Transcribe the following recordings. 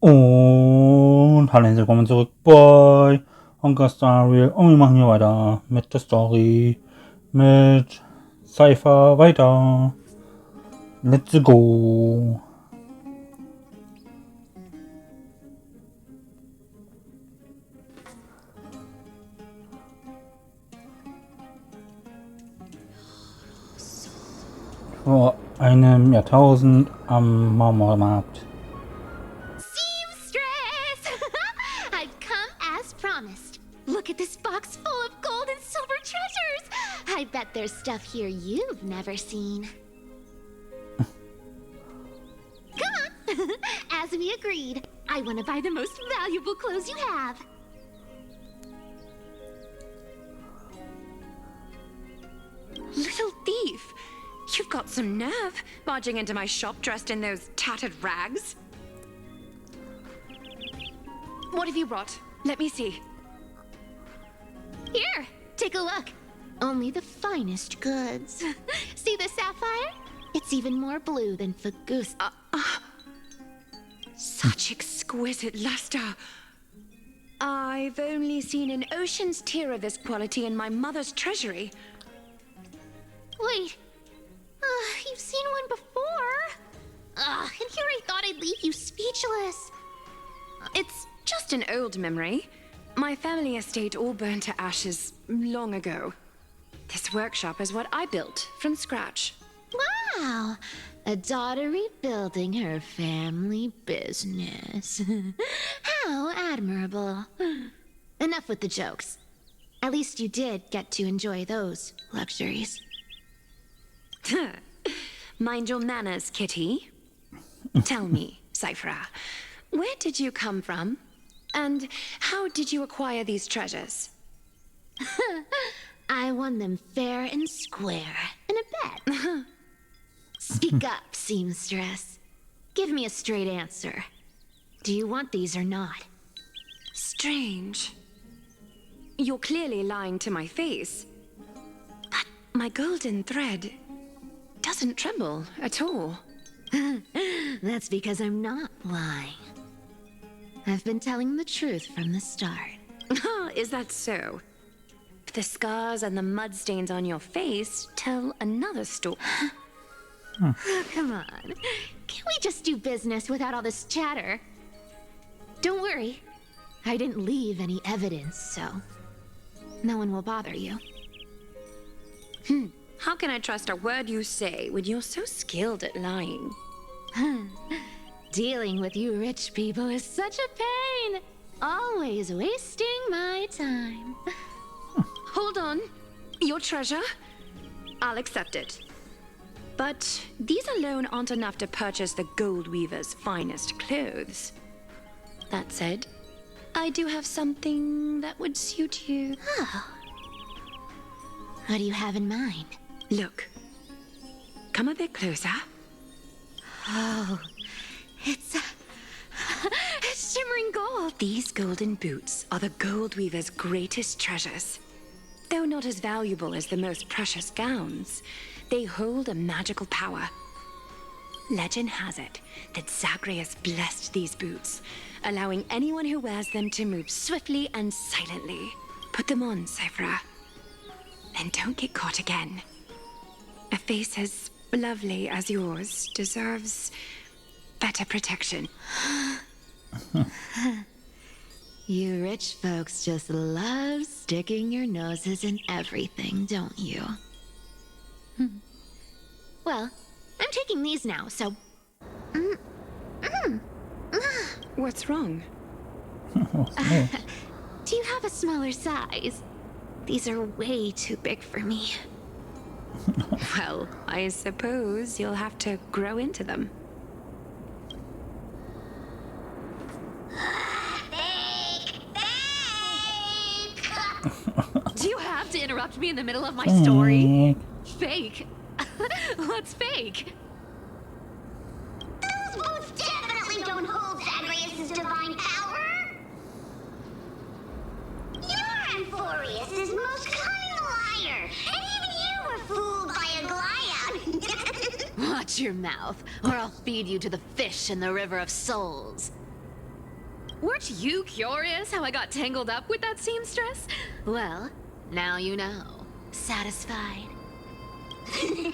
Und hallo, willkommen zurück bei Honkai Star Rail. Und wir machen hier weiter mit der Story. Mit Cypher weiter. Let's go. Vor einem Jahrtausend am Marmormarkt. I've come as promised. Look at this box full of gold and silver treasures. I bet there's stuff here you've never seen. Come on. As we agreed, I want to buy the most valuable clothes you have. Little thief! You've got some nerve, barging into my shop dressed in those tattered rags. What have you brought? Let me see. Here, take a look. Only the finest goods. See the sapphire? It's even more blue than Fagus. Such exquisite luster. I've only seen an ocean's tear of this quality in my mother's treasury. Wait. You've seen one before. And here I thought I'd leave you speechless. It's just an old memory. My family estate all burned to ashes long ago. This workshop is what I built from scratch. Wow, a daughter rebuilding her family business. How admirable. Enough with the jokes. At least you did get to enjoy those luxuries. Mind your manners, kitty. Tell me, Cyphera, where did you come from? And how did you acquire these treasures? I won them fair and square in a bet. Speak up, seamstress. Give me a straight answer. Do you want these or not? Strange. You're clearly lying to my face. But my golden thread doesn't tremble at all. That's because I'm not lying. I've been telling the truth from the start. Is that so? The scars and the mud stains on your face tell another story. Oh, come on. Can't we just do business without all this chatter? Don't worry. I didn't leave any evidence, so no one will bother you. How can I trust a word you say when you're so skilled at lying? Dealing with you rich people is such a pain. Always wasting my time. Hold on. Your treasure? I'll accept it. But these alone aren't enough to purchase the gold weaver's finest clothes. That said, I do have something that would suit you. Oh. What do you have in mind? Look. Come a bit closer. Oh, it's shimmering gold. These golden boots are the gold weaver's greatest treasures. Though not as valuable as the most precious gowns, they hold a magical power. Legend has it that Zagreus blessed these boots, allowing anyone who wears them to move swiftly and silently. Put them on, Cyphera. And don't get caught again. A face as lovely as yours deserves better protection. You rich folks just love sticking your noses in everything, don't you? Well, I'm taking these now, so... What's wrong? Do you have a smaller size? These are way too big for me. Well, I suppose you'll have to grow into them. Do you have to interrupt me in the middle of my story? Fake? What's fake? Those boots definitely don't hold Zagreus' divine power! Your Amphoreus is most cunning liar, and even you were fooled by Aglaea! Watch your mouth, or I'll feed you to the fish in the River of Souls. Weren't you curious how I got tangled up with that seamstress? Well, now you know. Satisfied? I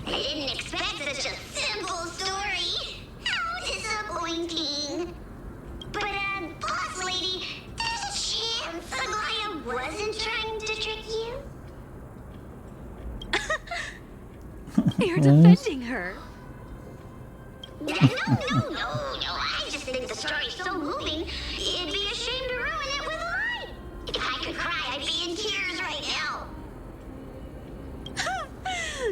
didn't expect such a simple story. How disappointing. But, boss lady, there's a chance Aglaea wasn't trying to trick you? You're defending her. No. I just think the story's so moving, it'd be a shame to ruin it with a lie. If I could cry, I'd be in tears right now.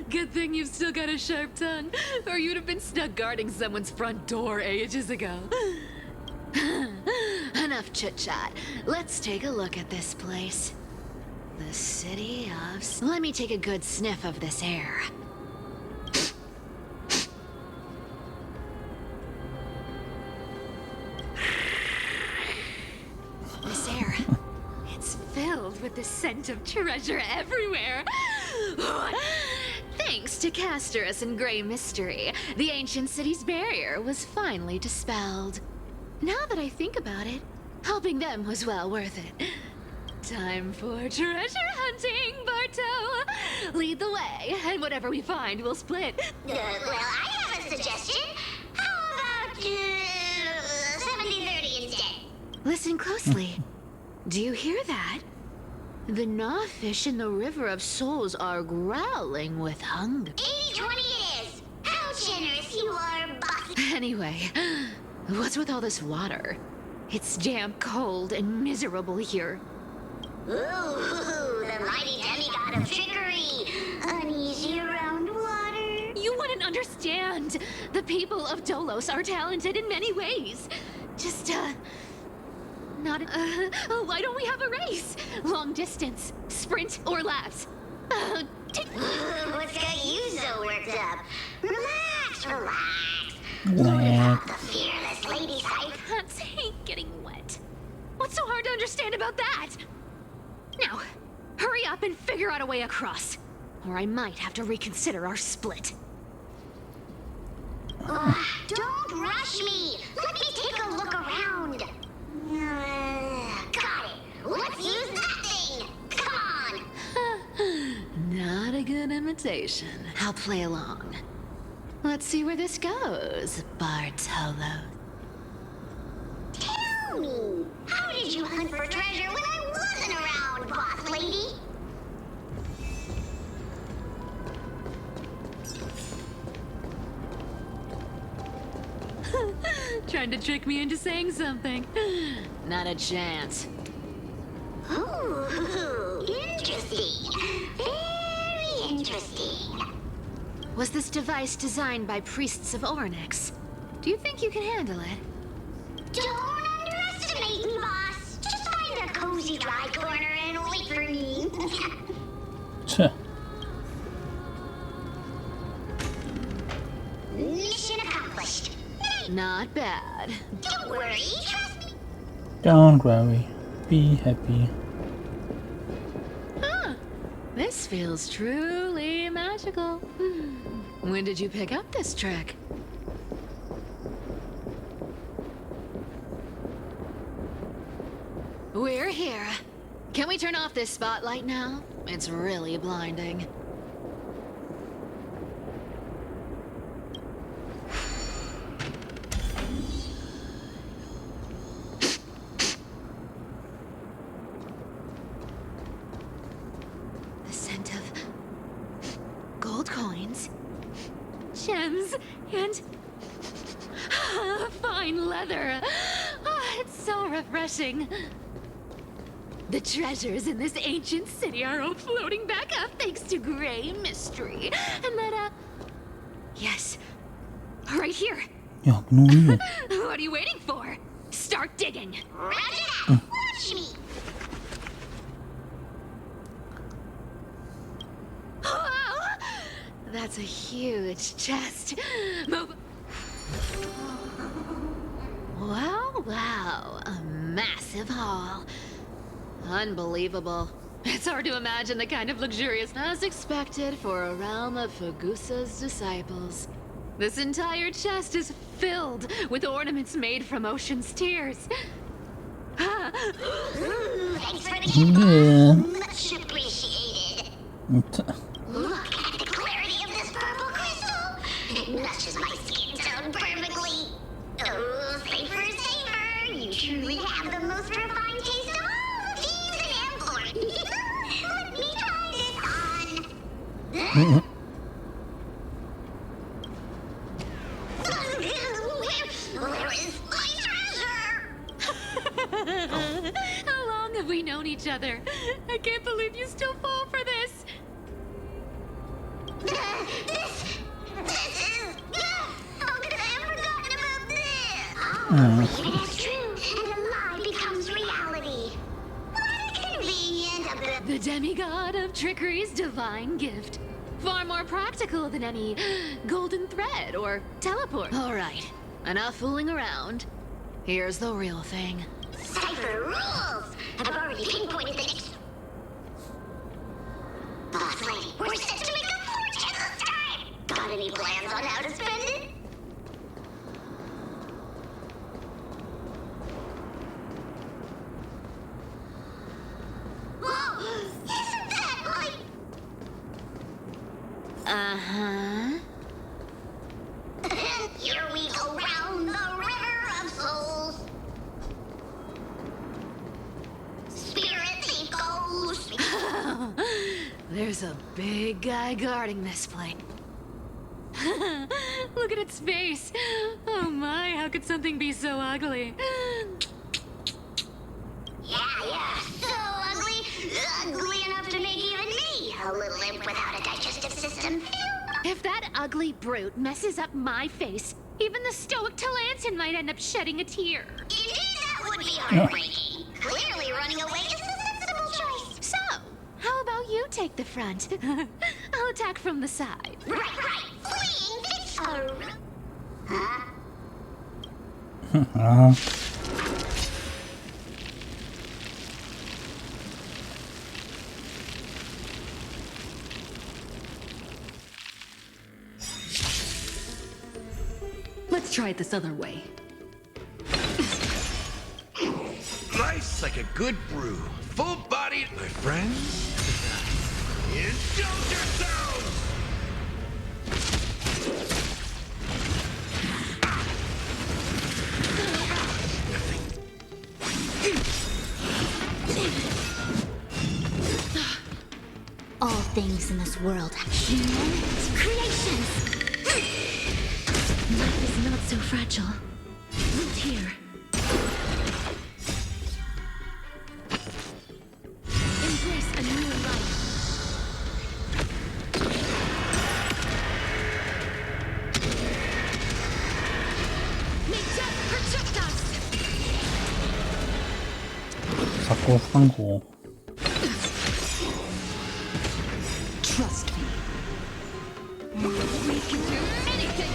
Good thing you've still got a sharp tongue, or you'd have been stuck guarding someone's front door ages ago. Enough chit-chat. Let's take a look at this place. The city of... Let me take a good sniff of this air. This air, it's filled with the scent of treasure everywhere. Thanks to Castorus and Grey Mystery, the ancient city's barrier was finally dispelled. Now that I think about it, helping them was well worth it. Time for treasure hunting, Barto! Lead the way, and whatever we find, we'll split. Well, I have a suggestion. How about, 70-30 instead? Listen closely. Do you hear that? The gnawfish in the River of Souls are growling with hunger. 80-20 it is. How generous you are, boss. Anyway, what's with all this water? It's damp, cold, and miserable here. Ooh, the mighty demigod of trickery. Uneasy around water. You wouldn't understand. The people of Dolos are talented in many ways. Just, not... why don't we have a race? Long distance, sprint, or laps? What's got you so worked up? Relax. Relax. The fearless lady type. Can't take getting wet. What's so hard to understand about that? Now, hurry up and figure out a way across. Or I might have to reconsider our split. Don't rush me. Let me take a look around. Got it. Let's use that thing. Come on. Not a good imitation. I'll play along. Let's see where this goes, Bartolo. Tell me, how did you hunt for treasure when I wasn't around, boss lady? Trying to trick me into saying something. Not a chance. Ooh, interesting. Very interesting. Was this device designed by priests of Ornyx? Do you think you can handle it? Don't underestimate me, boss. Just find a cozy dry corner and wait for me. Mission accomplished. Not bad. Don't worry, trust me. Don't worry. Be happy. Huh. This feels truly magical. When did you pick up this trick? We're here. Can we turn off this spotlight now? It's really blinding. The scent of gold coins, gems, and fine leather. It's so refreshing. The treasures in this ancient city are all floating back up thanks to Grey Mystery. And that, yes, right here. Ja, ignorieren. What are you waiting for? Start digging. Roger that. Watch me. Wow! That's a huge chest. Move. Wow, a massive haul. Unbelievable. It's hard to imagine the kind of luxurious as expected for a realm of Fagusa's disciples. This entire chest is filled with ornaments made from ocean's tears. Thanks for the info. Much appreciated. Look at the clarity of this purple crystal. It matches my skin tone perfectly. Oh, safer, safer. You truly have the most refined taste of all the thieves in Amphoreus. Let me try this on. Where is my treasure? How long have we known each other? I can't believe you still fall for this. This is... How could I have forgotten about this? Oh, it is true, and a lie becomes reality. What a convenient... The demigod of trickery's divine gift. Far more practical than any golden thread or teleport. All right, enough fooling around. Here's the real thing. Cypher rules! I've already pinpointed the next... Boss lady, we're set to make a fortune this time! Got any plans on how to spend it? Whoa! Isn't that like... Uh-huh. And here we go round the river of souls. Spirits echo. There's a big guy guarding this place. Look at its face. Oh my, how could something be so ugly? Yeah, so ugly. Ugly enough to make even me a little imp without a digestive system. If that ugly brute messes up my face, even the stoic Talantin might end up shedding a tear. Indeed, that would be heartbreaking. Clearly running away is the sensible choice. So, how about you take the front? I'll attack from the side. Right. Fleeing fits a... Huh? Let's try it this other way. Nice like a good brew. Full-bodied, my friends. Indulge yourselves! All things in this world have human creations. Life is not so fragile. Look here. Embrace a new life. May death protect us. 자꾸 한국. Trust me. We can do anything.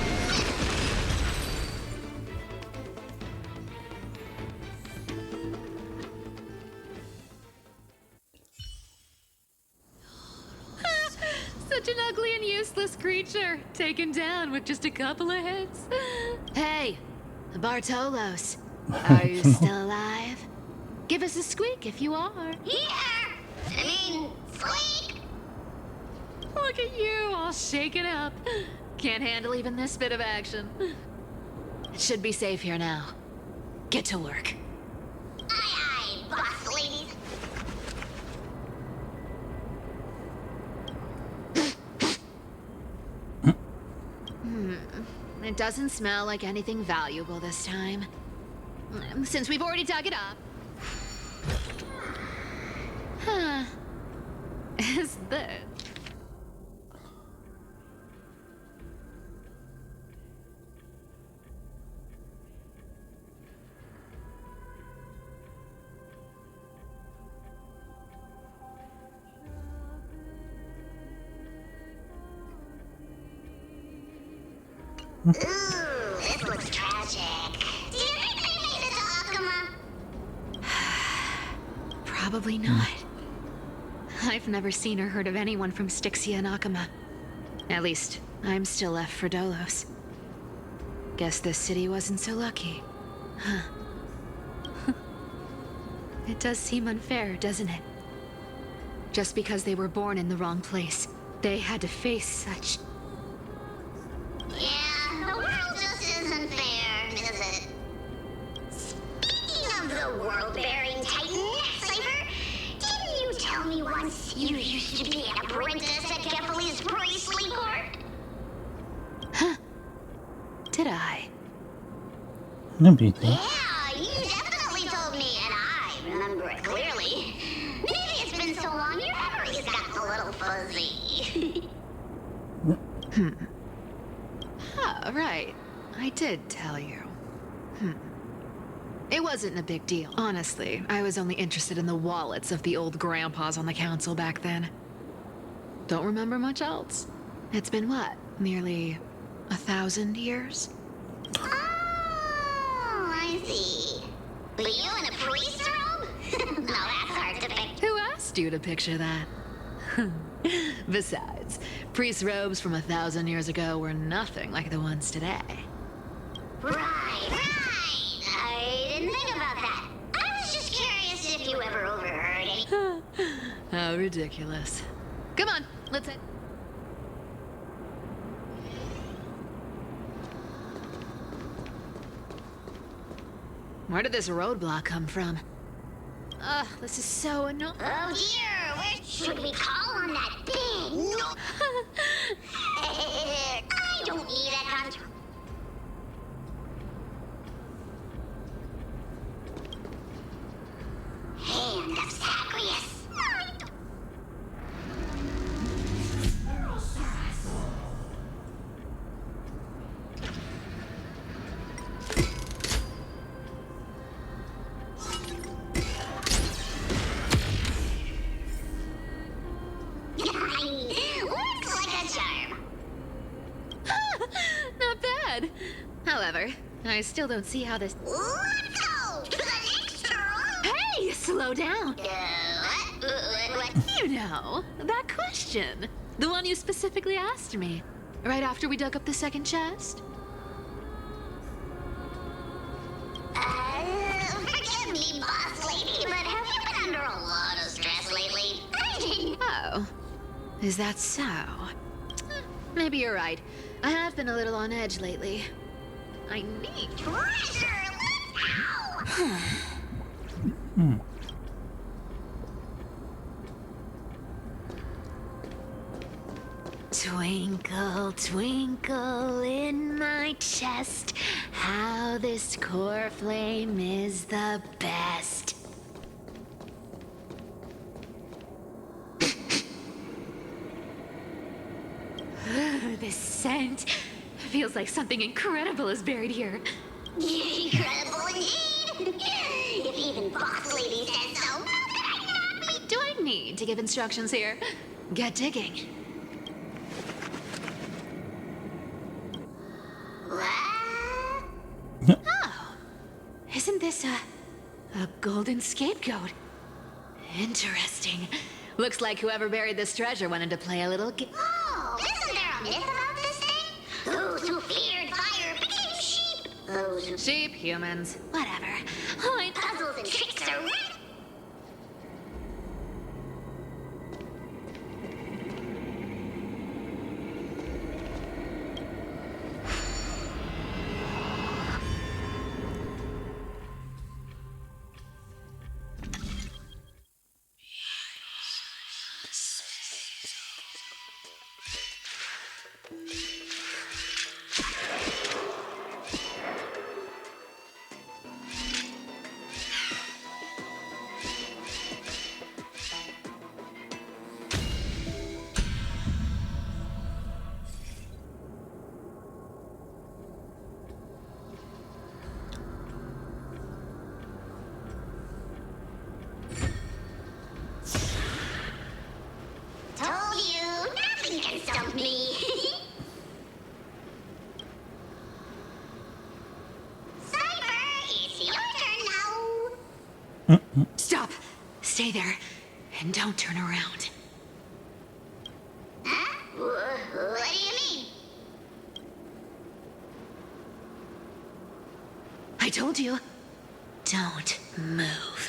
Such an ugly and useless creature, taken down with just a couple of hits. Hey, Bartolos, are you still alive? Give us a squeak if you are. Squeak! Look at you, all shaken up. Can't handle even this bit of action. It should be safe here now. Get to work. Aye, boss ladies. It doesn't smell like anything valuable this time. Since we've already dug it up. Huh. Is this? Ooh, this looks tragic. Do you think they made it to Oktober? Probably not. I've never seen or heard of anyone from Styxia and Akama. At least, I'm still left for Dolos. Guess this city wasn't so lucky. Huh. It does seem unfair, doesn't it? Just because they were born in the wrong place, they had to face such... Yeah, the world just isn't fair, is it? Speaking of the world-bearing titan, Cypher, didn't you tell me once you used to be an apprentice at Kephal's priestly court? Huh. Did I? Maybe. Yeah, you definitely told me, and I remember it clearly. Maybe it's been so long your memory's gotten a little fuzzy. Oh, right. I did tell you. It wasn't a big deal. Honestly, I was only interested in the wallets of the old grandpas on the council back then. Don't remember much else. It's been what? Nearly 1,000 years? Oh, I see. But you in a priest robe? No, that's hard to pick. Who asked you to picture that? Besides, priest robes from 1,000 years ago were nothing like the ones today. Right. I didn't think about that. I was just curious if you ever overheard any... How ridiculous. Come on, let's head. Where did this roadblock come from? Ugh, this is so annoying. Oh dear, where should we call on that big no... I don't need that control. Hand of Zagreus. Looks like a charm. Not bad. However, I still don't see how this... Let's go to the next room. Hey, slow down. What? You know, that question. The one you specifically asked me. Right after we dug up the second chest. Forgive me, boss lady, but have you been under a lot of stress lately? I didn't. Oh, is that so? Maybe you're right. I have been a little on edge lately. I need... Treasure, let's go! Twinkle, twinkle in my chest, how this core flame is the best. This scent feels like something incredible is buried here. Incredible indeed! If even boss lady says so, how could I not be? Do I need to give instructions here? Get digging. What? Oh, isn't this a golden scapegoat? Interesting. Looks like whoever buried this treasure wanted to play a little Oh, isn't there a myth about this thing? Those who feared fire became sheep. Those who... sheep, humans, whatever. Puzzles and tricks are right. Told you, nothing can stump me. Cypher, it's your turn now. Stop! Stay there, and don't turn around. Huh? What do you mean? I told you, don't move.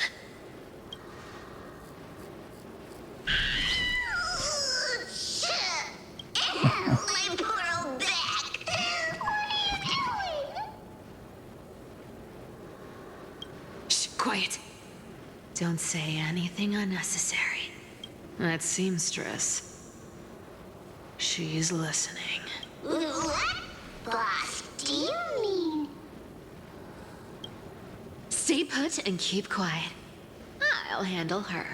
My poor old back. What are you doing? Shh, quiet. Don't say anything unnecessary. That seamstress. She's listening. What? Boss, do you mean? Stay put and keep quiet. I'll handle her.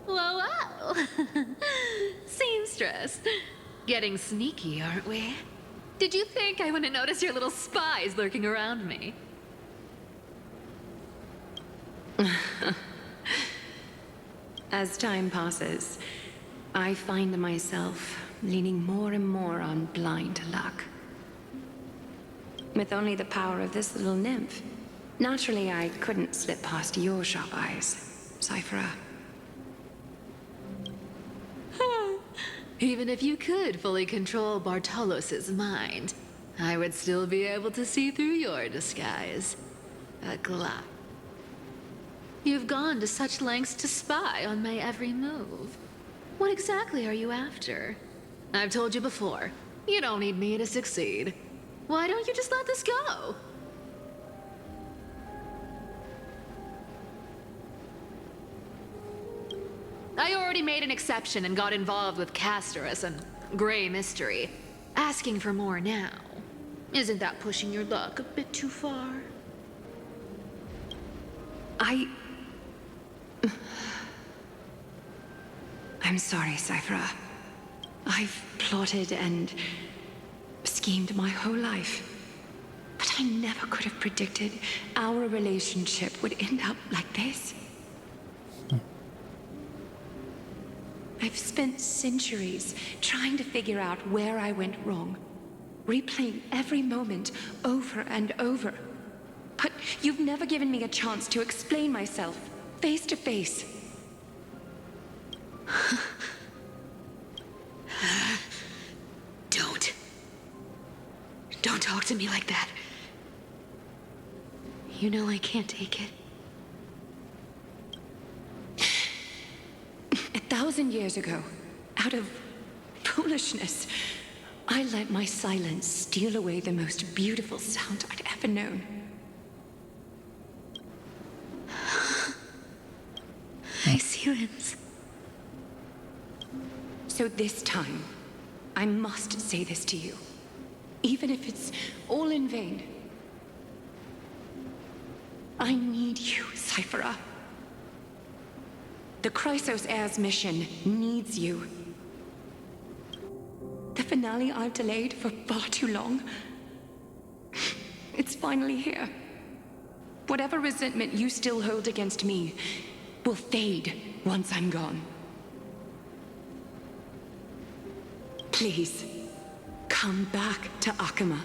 Whoa, whoa! Seamstress. Getting sneaky, aren't we? Did you think I wouldn't notice your little spies lurking around me? As time passes, I find myself leaning more and more on blind luck. With only the power of this little nymph, naturally I couldn't slip past your sharp eyes, Cyphera. Even if you could fully control Bartolos's mind, I would still be able to see through your disguise. Aglaea. You've gone to such lengths to spy on my every move. What exactly are you after? I've told you before, you don't need me to succeed. Why don't you just let this go? I already made an exception and got involved with Castorus and Grey Mystery. Asking for more now. Isn't that pushing your luck a bit too far? I'm sorry, Cyphera. I've plotted and schemed my whole life. But I never could have predicted our relationship would end up like this. I've spent centuries trying to figure out where I went wrong, replaying every moment over and over. But you've never given me a chance to explain myself, face to face. Don't talk to me like that. You know I can't take it. 1,000 years ago, out of foolishness, I let my silence steal away the most beautiful sound I'd ever known. My silence. So this time, I must say this to you, even if it's all in vain. I need you, Cyphera. The Chrysos Heir's mission needs you. The finale I've delayed for far too long. It's finally here. Whatever resentment you still hold against me will fade once I'm gone. Please, come back to Akama.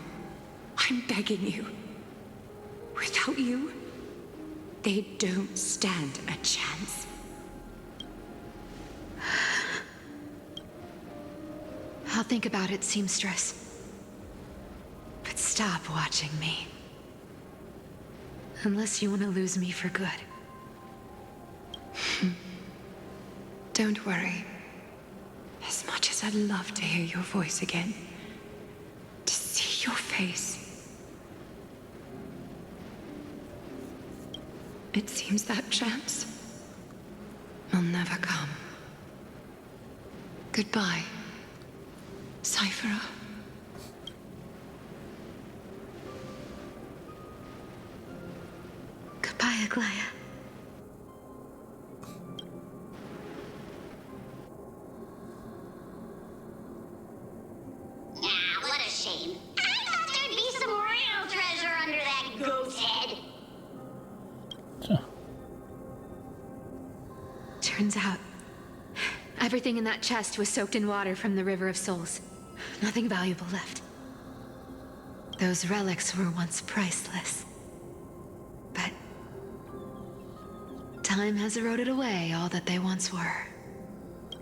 I'm begging you. Without you, they don't stand a chance. I'll think about it, seamstress. But stop watching me. Unless you want to lose me for good. Don't worry. As much as I'd love to hear your voice again, to see your face, it seems that chance will never come. Goodbye, Cyphera. Goodbye, Aglaea. What a shame. I thought there'd be some real treasure under that goat's head. Turns out, everything in that chest was soaked in water from the River of Souls. Nothing valuable left. Those relics were once priceless. But time has eroded away all that they once were.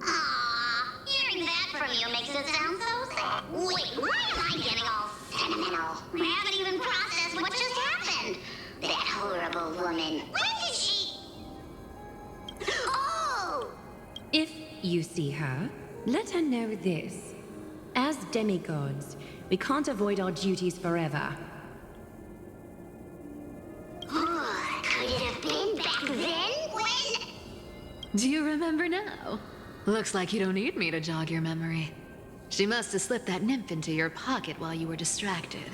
Aww, hearing that from you makes it sound so sad. Wait, why am I getting all sentimental? I haven't even processed what just happened. That horrible woman. Where did she... Oh! If you see her, Let her know this. As demigods, we can't avoid our duties forever. Could it have been back then when... Do you remember now? Looks like you don't need me to jog your memory. She must have slipped that nymph into your pocket while you were distracted.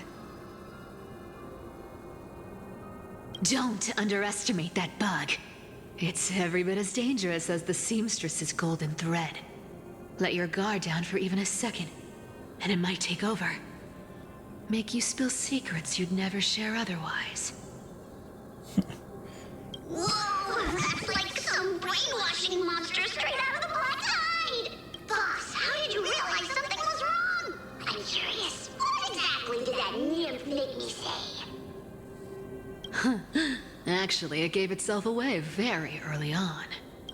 Don't underestimate that bug. It's every bit as dangerous as the seamstress's golden thread. Let your guard down for even a second, and it might take over. Make you spill secrets you'd never share otherwise. Whoa, that's like some brainwashing monster straight out of the Black Tide! Boss, how did you realize something was wrong? I'm curious, what exactly did that nymph make me say? Actually, it gave itself away very early on.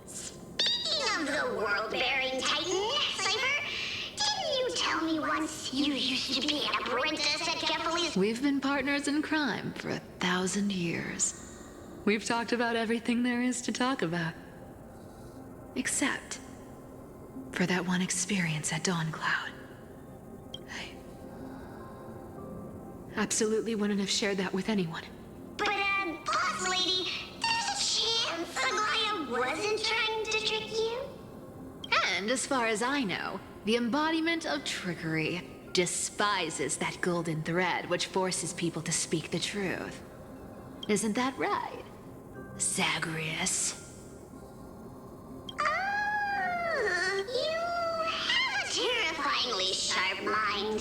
Speaking of the world-bearing titan, Cypher, didn't you tell me once you used to be an apprentice at Kephal's? We've been partners in crime for 1,000 years. We've talked about everything there is to talk about. Except for that one experience at Dawncloud. I absolutely wouldn't have shared that with anyone. But, boss lady, there's a chance Aglaea wasn't trying to trick you? And as far as I know, the embodiment of trickery despises that golden thread which forces people to speak the truth. Isn't that right, Zagreus? You have a terrifyingly sharp mind.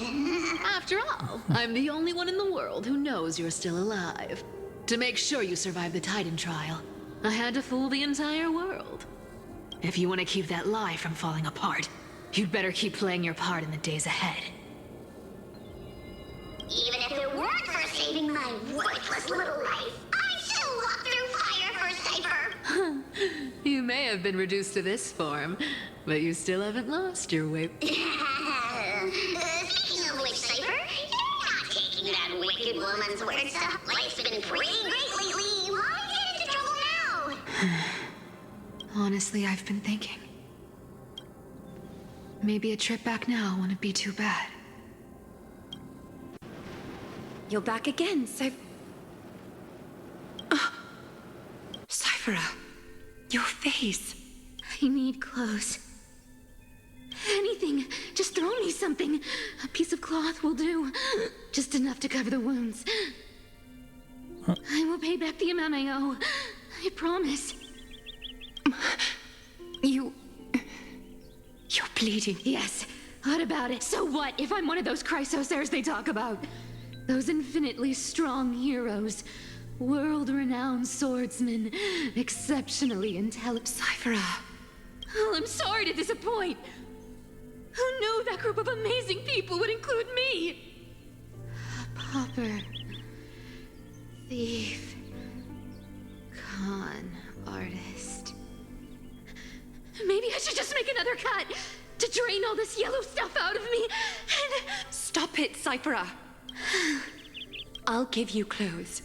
After all, I'm the only one in the world who knows you're still alive. To make sure you survive the Titan trial, I had to fool the entire world. If you want to keep that lie from falling apart, you'd better keep playing your part in the days ahead. Even if it weren't for saving my worthless little life, I'd still walk through fire for Cypher. You may have been reduced to this form, but you still haven't lost your way. Speaking of which, Cypher, you're not taking that wicked woman's words to life's been pretty great lately. Why get into trouble now? Honestly, I've been thinking. Maybe a trip back now wouldn't be too bad. You're back again, Cyphera, your face. I need clothes. Anything. Just throw me something. A piece of cloth will do. Just enough to cover the wounds. I will pay back the amount I owe. I promise. You're bleeding. Yes. What about it? So what if I'm one of those chrysosairs they talk about? Those infinitely strong heroes. World-renowned swordsmen. Exceptionally intelligent. Cyphera. Oh, I'm sorry to disappoint. Who knew that group of amazing people would include me? A pauper. Thief. Con artist. Maybe I should just make another cut to drain all this yellow stuff out of me and... Stop it, Cyphera. I'll give you clothes.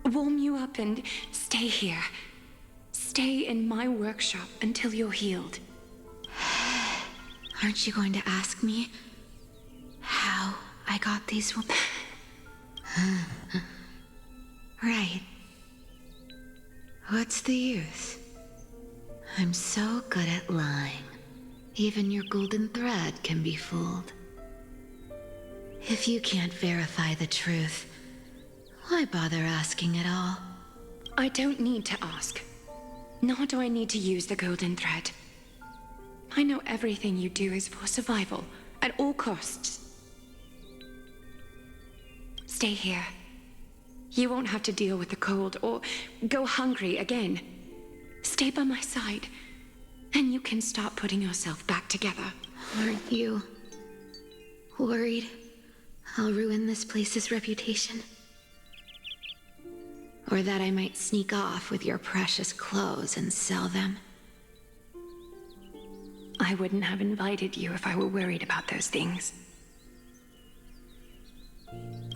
Warm you up and stay here. Stay in my workshop until you're healed. Aren't you going to ask me how I got these Right. What's the use? I'm so good at lying. Even your golden thread can be fooled. If you can't verify the truth, why bother asking at all? I don't need to ask. Nor do I need to use the golden thread. I know everything you do is for survival, at all costs. Stay here. You won't have to deal with the cold or go hungry again. Stay by my side, and you can start putting yourself back together. Aren't you worried I'll ruin this place's reputation? Or that I might sneak off with your precious clothes and sell them? I wouldn't have invited you if I were worried about those things.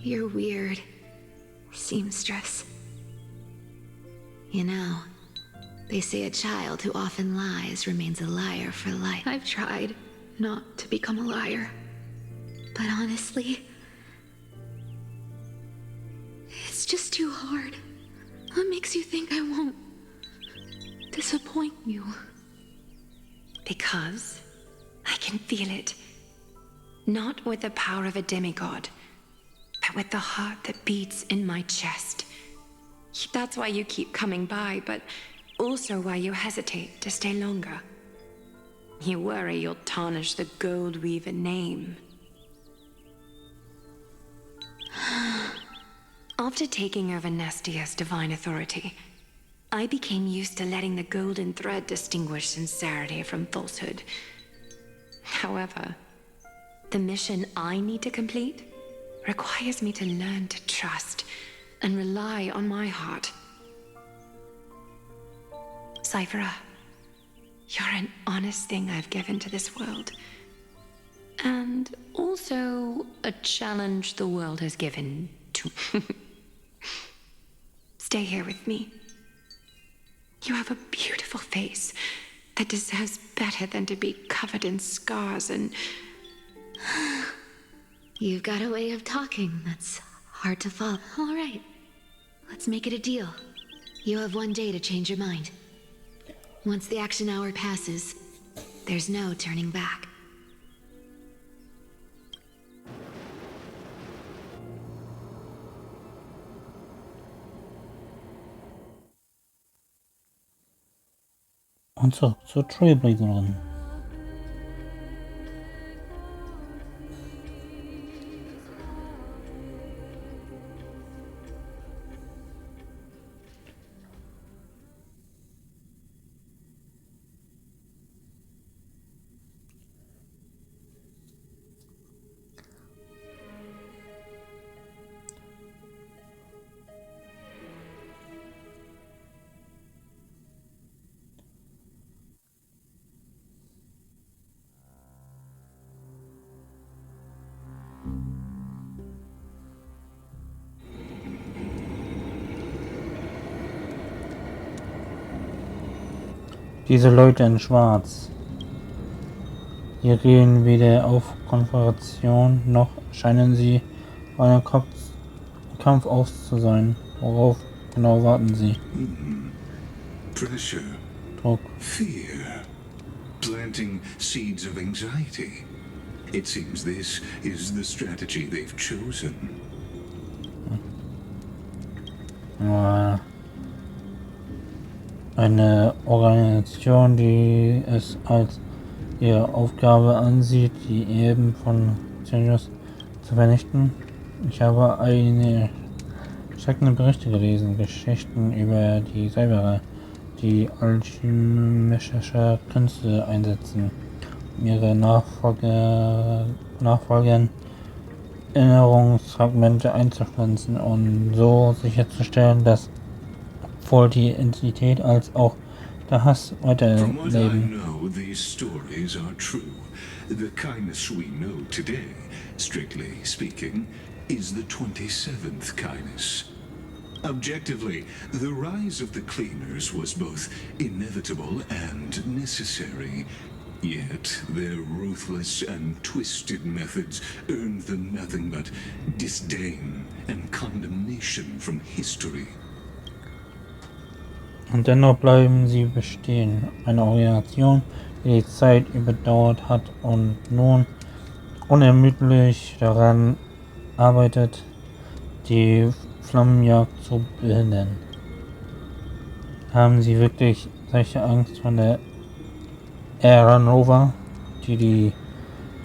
You're weird, seamstress. You know, they say a child who often lies remains a liar for life. I've tried. not to become a liar. But honestly, it's just too hard. What makes you think I won't disappoint you? Because I can feel it. Not with the power of a demigod, but with the heart that beats in my chest. That's why you keep coming by, but also why you hesitate to stay longer. You worry you'll tarnish the Gold Weaver name. After taking over Nestia's divine authority, I became used to letting the golden thread distinguish sincerity from falsehood. However, the mission I need to complete requires me to learn to trust and rely on my heart. Cyphera, you're an honest thing I've given to this world. And also a challenge the world has given to Stay here with me. You have a beautiful face that deserves better than to be covered in scars and... You've got a way of talking that's hard to follow. All right, let's make it a deal. You have 1 day to change your mind. Once the action hour passes, there's no turning back. Und zurück zur Trailblazerin. Diese Leute in Schwarz. Sie reden weder auf Konfrontation noch scheinen sie auf einen Kampf aus zu sein. Worauf genau warten sie? Pressure. Druck. Fear. Planting seeds of anxiety. It seems this is the strategy they've chosen. Ja. Eine Organisation, die es als ihre Aufgabe ansieht, die Erben von Xenios zu vernichten. Ich habe eine schreckende Berichte gelesen, Geschichten über die Zauberer, die alchemische Künste einsetzen, um ihre Nachfolgern Erinnerungsfragmente einzupflanzen und so sicherzustellen, dass sowohl die Entität als auch der Hass weiterleben. From what I know, these stories are true. The kindness we know today, strictly speaking, is the 27th kindness. Objectively, the rise of the cleaners was both inevitable and necessary. Yet their ruthless and twisted methods earned them nothing but disdain and condemnation from history. Und dennoch bleiben sie bestehen. Eine Organisation, die die Zeit überdauert hat und nun unermüdlich daran arbeitet, die Flammenjagd zu behindern. Haben sie wirklich solche Angst von der Aeronova, die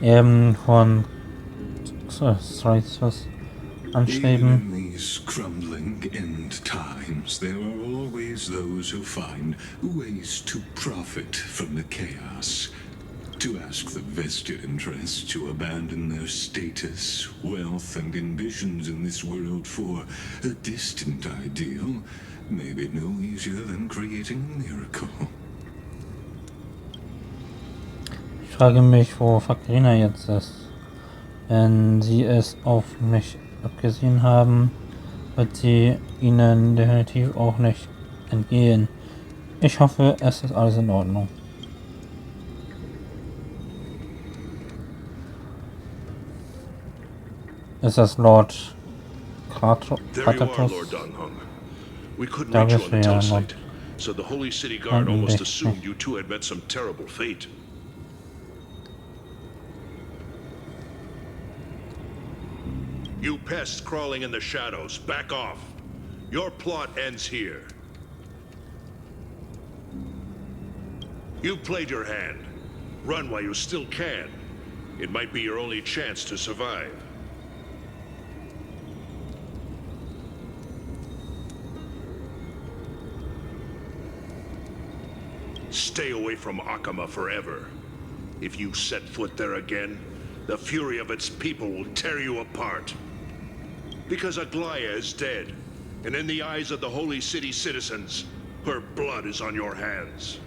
Erben von Xerios anstreben? In these crumbling end times, there are always those who find ways to profit from the chaos. To ask the vested interests to abandon their status, wealth, and ambitions in this world for a distant ideal may be no easier than creating a miracle. Ich frage mich, wo Fakrina jetzt ist. Wenn sie es auf mich abgesehen haben, wird sie ihnen definitiv auch nicht entgehen. Ich hoffe, es ist alles in Ordnung. Ist das Lord There you are, Kratos? Lord Donghung. We couldn't Da reach you bist on du the ja, telesite, Lord. so the Holy City Guard Unten almost dich. assumed you two had met some terrible fate. You pests crawling in the shadows, back off. Your plot ends here. You've played your hand. Run while you still can. It might be your only chance to survive. Stay away from Akama forever. If you set foot there again, the fury of its people will tear you apart. Because Aglaea is dead, and in the eyes of the Holy City citizens, her blood is on your hands.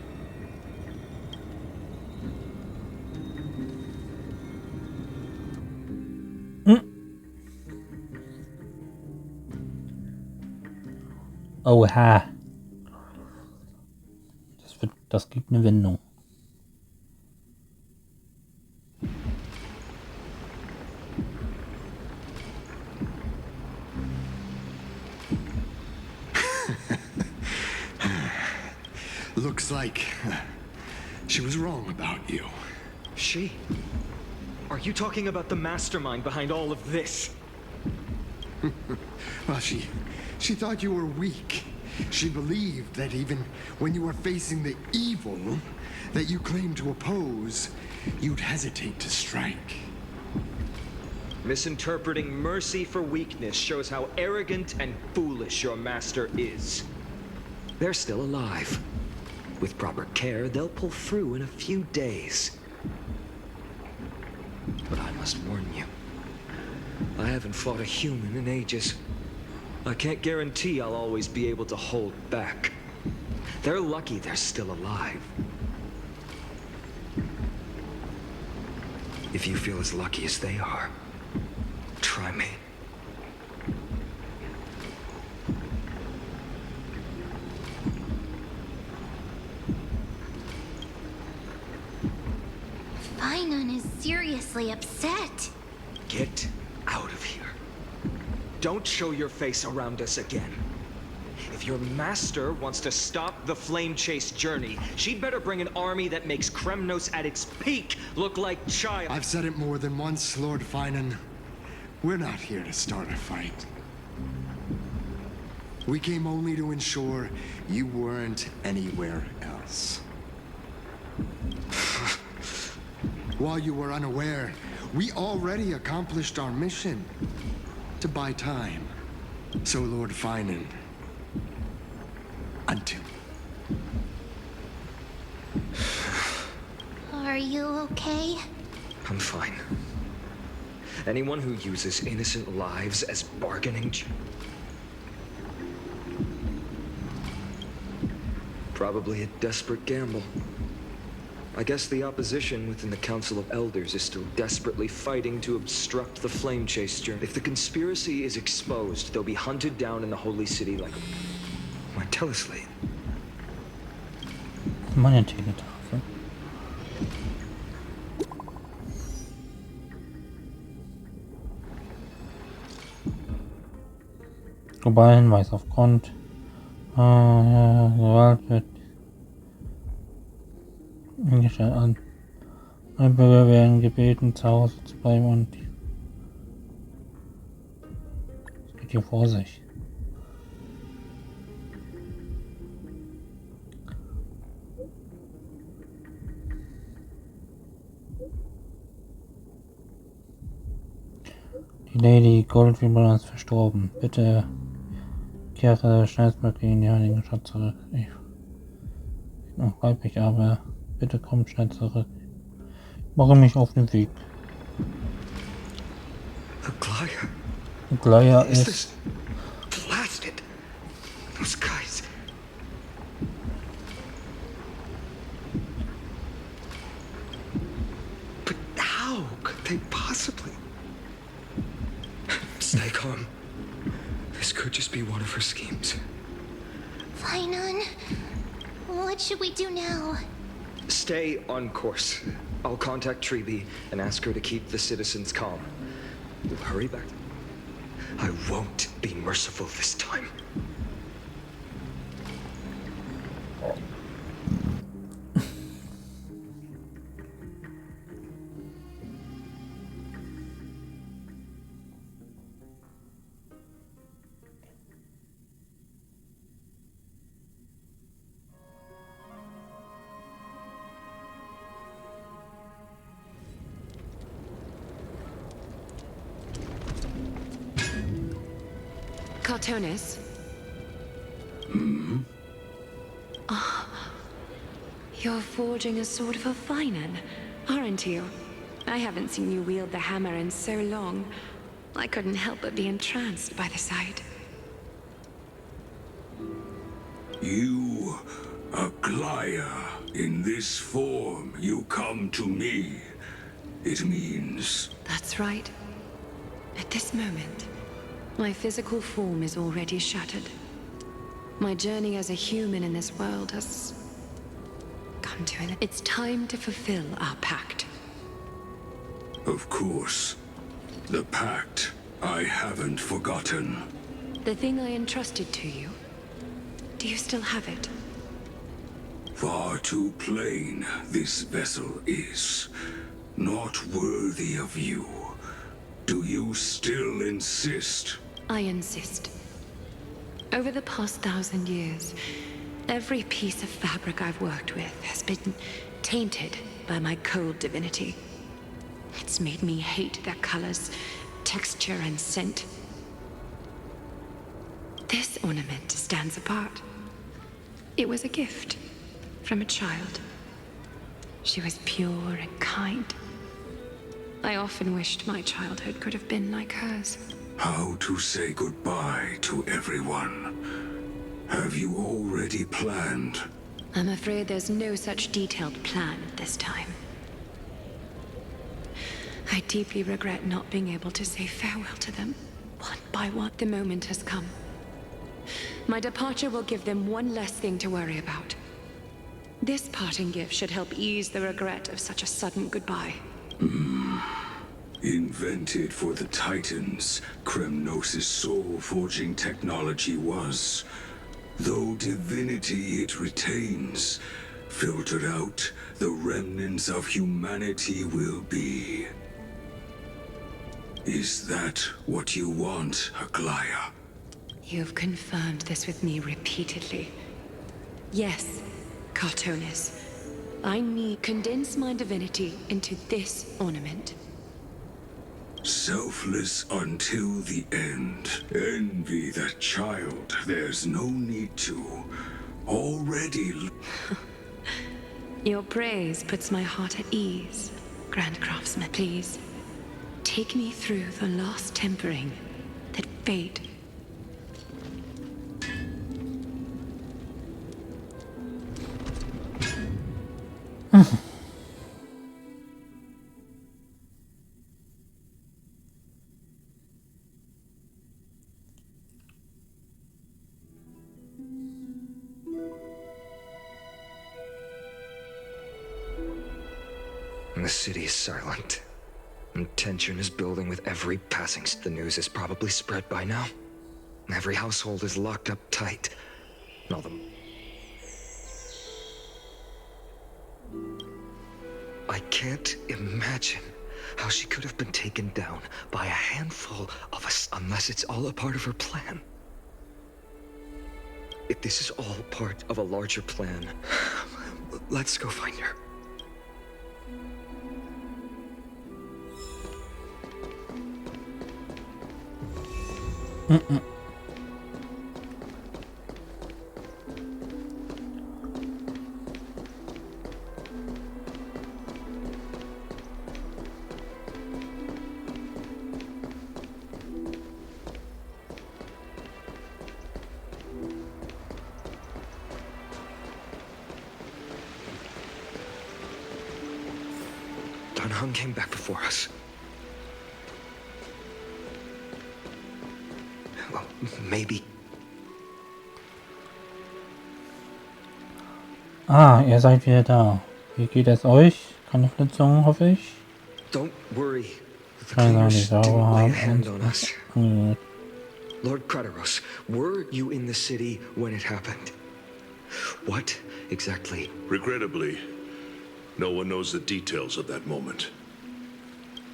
Oha. Das gibt eine Wendung. Looks like she was wrong about you. She? Are you talking about the mastermind behind all of this? Well, she thought you were weak. She believed that even when you were facing the evil that you claimed to oppose, you'd hesitate to strike. Misinterpreting mercy for weakness shows how arrogant and foolish your master is. They're still alive. With proper care, they'll pull through in a few days. But I must warn you, I haven't fought a human in ages. I can't guarantee I'll always be able to hold back. They're lucky they're still alive. If you feel as lucky as they are, try me. Finon is seriously upset. Get out of here. Don't show your face around us again. If your master wants to stop the flame chase journey, she'd better bring an army that makes Kremnos at its peak look like child. I've said it more than once, Lord Finon. We're not here to start a fight. We came only to ensure you weren't anywhere else. While you were unaware, we already accomplished our mission to buy time. So, Lord Finon, until. Are you okay? I'm fine. Anyone who uses innocent lives as bargaining probably a desperate gamble. I guess the opposition within the Council of Elders is still desperately fighting to obstruct the flame chase journey. If the conspiracy is exposed, they'll be hunted down in the Holy City like a teleslate. Meine Teletafel. Globaler Hinweis aufgrund Gewalt wird eingestellt an. Einbürger werden gebeten, zu Hause zu bleiben und es geht hier vor sich. Die Lady Goldribbon ist verstorben. Bitte kehre schnellstmöglich in die Heiligen Stadt zurück. Ich noch weiblich, aber bitte komm schnell zurück. Ich mache mich auf den Weg. Aglaea. Aglaea Is ist... this blasted? Those guys. But how could they possibly? Stay calm. This could just be one of her schemes. Finon, what should we do now? Stay on course. I'll contact Treeby and ask her to keep the citizens calm. We'll hurry back. I won't be merciful this time. Cartonis? You're forging a sword for Finan, aren't you? I haven't seen you wield the hammer in so long. I couldn't help but be entranced by the sight. You, Aglaea, in this form you come to me. It means... That's right. At this moment, my physical form is already shattered. My journey as a human in this world has come to an end. It's time to fulfill our pact. Of course. The pact I haven't forgotten. The thing I entrusted to you, do you still have it? Far too plain this vessel is. Not worthy of you. Do you still insist? I insist. Over the past 1,000 years, every piece of fabric I've worked with has been tainted by my cold divinity. It's made me hate their colors, texture, and scent. This ornament stands apart. It was a gift from a child. She was pure and kind. I often wished my childhood could have been like hers. How to say goodbye to everyone? Have you already planned? I'm afraid there's no such detailed plan this time. I deeply regret not being able to say farewell to them, one by one. The moment has come. My departure will give them one less thing to worry about. This parting gift should help ease the regret of such a sudden goodbye. Invented for the Titans, Kremnos' soul-forging technology was. Though divinity it retains, filtered out, the remnants of humanity will be. Is that what you want, Aglaea? You've confirmed this with me repeatedly. Yes, Cartonis. I need condense my divinity into this ornament. Selfless until the end. Envy that child. There's no need to. Already... Your praise puts my heart at ease, Grand Craftsman. Please, take me through the last tempering that fate... The city is silent, and tension is building with every passing. The news is probably spread by now. Every household is locked up tight. And all the... I can't imagine how she could have been taken down by a handful of us, unless it's all a part of her plan. If this is all part of a larger plan, let's go find her. Dunhung came back before us. Well, maybe. Ah, ihr seid wieder da. Wie geht es euch? Keine Verletzungen, hoffe ich. Don't worry. The Keine cleaners Sorge, didn't lay a haben hand uns on us. angenäht. Lord Crateros, were you in the city when it happened? What exactly? Regrettably, no one knows the details of that moment.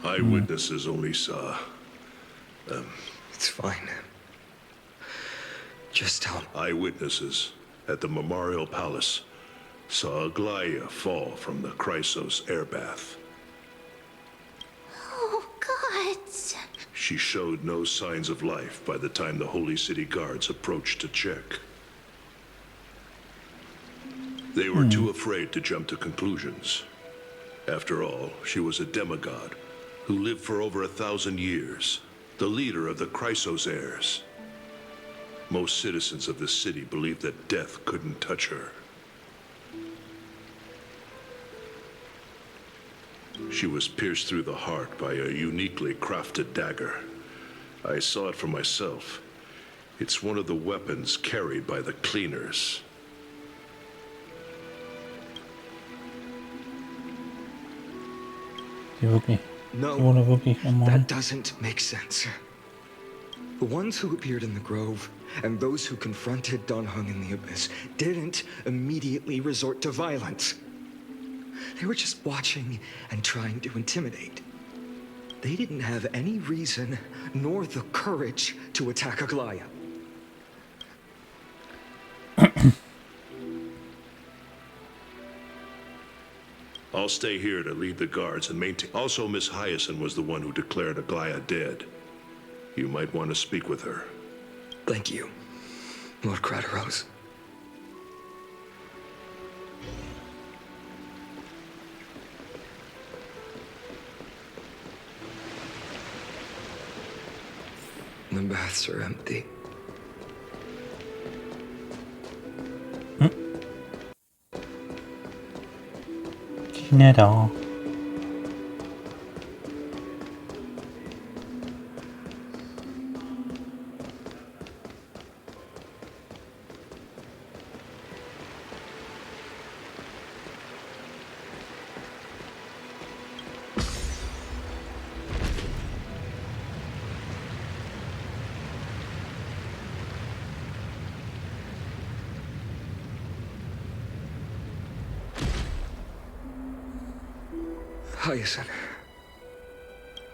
Eyewitnesses only saw... It's fine. Just tell me. Eyewitnesses at the Memorial Palace saw Aglaea fall from the Chrysos air bath. Oh, God. She showed no signs of life by the time the Holy City guards approached to check. They were too afraid to jump to conclusions. After all, she was a demigod who lived for over 1,000 years, the leader of the Chrysos heirs. Most citizens of the city believed that death couldn't touch her. She was pierced through the heart by a uniquely crafted dagger. I saw it for myself. It's one of the weapons carried by the cleaners. No, that doesn't make sense. The ones who appeared in the grove and those who confronted Don Hung in the abyss didn't immediately resort to violence. They were just watching and trying to intimidate. They didn't have any reason nor the courage to attack Aglaea. I'll stay here to lead the guards and maintain... Also, Miss Hyacinth was the one who declared Aglaea dead. You might want to speak with her. Thank you, Lord Crateros. The baths are empty. 기내다. Hyacinth.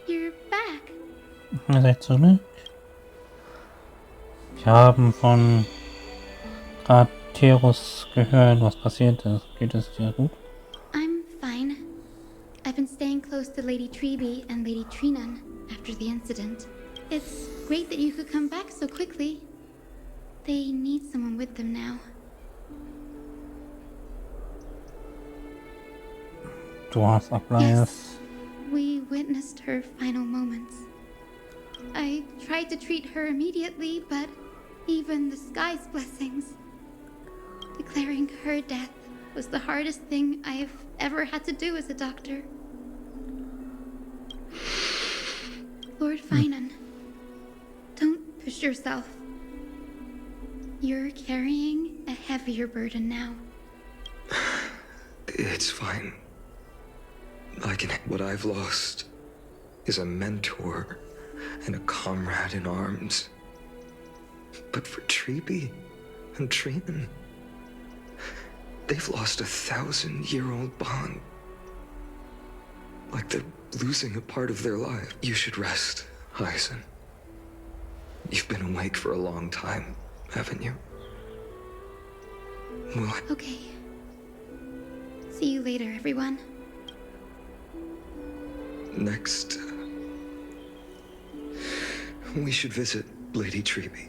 You're back. Ihr seid zurück. Wir haben von Crateros gehört, was passiert ist. Geht es dir gut? I'm fine. I've been staying close to Lady Treeby and Lady Trinan after the incident. It's great that you could come back so quickly. They need someone with them now. Du hast Aglaeas. Yes, we witnessed her final moments. I tried to treat her immediately, but even the sky's blessings. Declaring her death was the hardest thing I've ever had to do as a doctor. Lord Finan, don't push yourself. You're carrying a heavier burden now. It's fine. What I've lost is a mentor and a comrade in arms. But for Treeby and Trinan, they've lost 1,000-year-old bond. Like they're losing a part of their life. You should rest, Hyacinth. You've been awake for a long time, haven't you? Well, Okay. See you later, everyone. Next, we should visit Lady Treeby.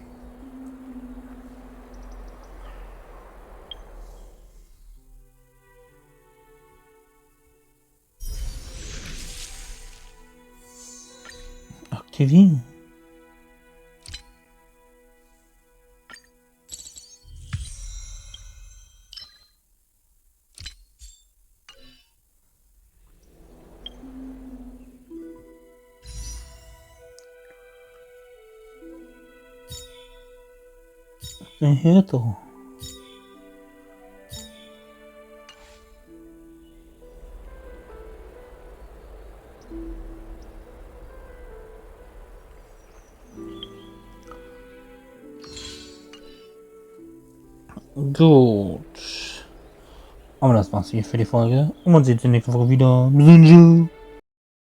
Aktivieren. Hier doch. Gut. Aber das war's hier für die Folge. Und man sieht sich nächste Woche wieder. Bis dann.